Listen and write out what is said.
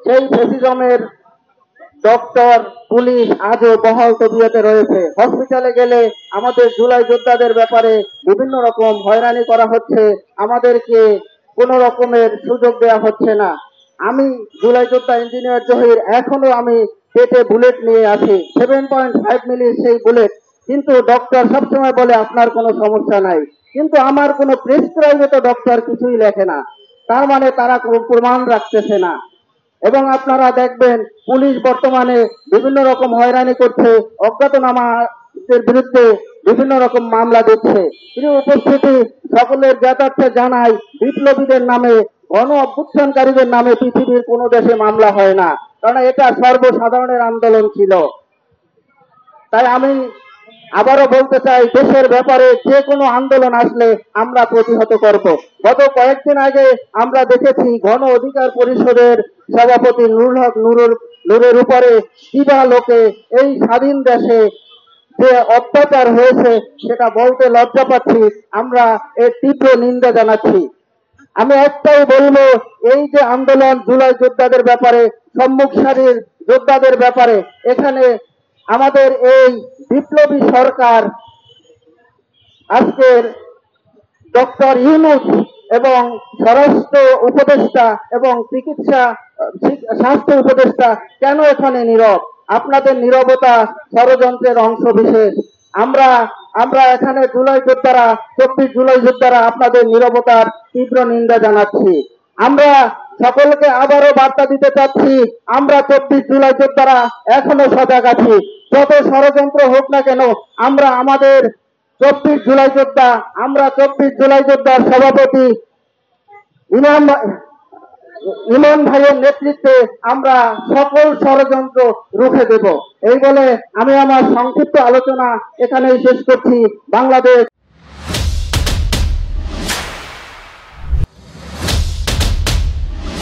সেই ফ্যাসিজমের doctor police আজও বহাল তবিয়তে রয়েছে। হসপিটালে গেলে আমাদের জুলাই যোদ্ধাদের ব্যাপারে বিভিন্ন রকম হয়রানি করা হচ্ছে, আমাদেরকে কোনো রকমের সুযোগ দেওয়া হচ্ছে না। আমি জুলাই যোদ্ধা ইঞ্জিনিয়ার জহির, এখনো আমি পেটে বুলেট নিয়ে আছি, 7.5 মিলির সেই বুলেট। কিন্তু ডক্টর সবসময় বলে আপনার কোনো সমস্যা নাই, কিন্তু আমার কোনো প্রেসক্রাইবে তো ডক্টর কিছুই লেখে না। তার মানে তারা কোনো প্রমাণ রাখতেছে না। এবং আপনারা দেখবেন পুলিশ বর্তমানে বিভিন্ন রকম হয়রানি করছে, অজ্ঞাতনামাদের বিরুদ্ধে বিভিন্ন রকম মামলা দিচ্ছে। প্রিয় উপস্থিতি, সকলের জ্ঞাতার্থে জানাই, বিপ্লবীদের নামে, গণ অভ্যুত্থানকারীদের নামে পৃথিবীর কোনো দেশে মামলা হয় না, কারণ এটা সর্বসাধারণের আন্দোলন ছিল। তাই আমি আবারও বলতে চাই, দেশের ব্যাপারে যে কোনো আন্দোলন আসলে আমরা প্রতিহত করব। গত কয়েকদিন আগে আমরা দেখেছি গণ অধিকার পরিষদের সভাপতি নুরুল হক নূরের উপরে কিবা লোকে এই স্বাধীন দেশে যে অত্যাচার হয়েছে সেটা বলতে লজ্জা পাচ্ছি, আমরা এর তীব্র নিন্দা জানাচ্ছি। আমি একটাই বলবো, এই যে আন্দোলন জুলাই যোদ্ধাদের ব্যাপারে, সম্মুখ সারির যোদ্ধাদের ব্যাপারে, এখানে আমাদের এই বিপ্লবী সরকার আজকের ডক্টর ইউনূস এবং স্বরাষ্ট্র উপদেষ্টা এবং স্বাস্থ্য উপদেষ্টা কেন এখানে নীরব? আপনাদের নীরবতা ষড়যন্ত্রের অংশ বিশেষ। আমরা আমরা এখানে 24 জুলাই যোদ্ধারা আপনাদের নীরবতার তীব্র নিন্দা জানাচ্ছি। আমরা সকলকে আবারও বার্তা দিতে চাচ্ছি, আমরা 24 জুলাই যোদ্ধারা এখনো সজাগ আছি। যত ষড়যন্ত্র হোক না কেন, আমরা আমাদের 24 জুলাই যোদ্ধা, আমরা 24 জুলাই যোদ্ধার সভাপতি ইমন ভাইয়ের নেতৃত্বে আমরা সকল ষড়যন্ত্র রুখে দেব। এই বলে আমি আমার সংক্ষিপ্ত আলোচনা এখানেই শেষ করছি। বাংলাদেশ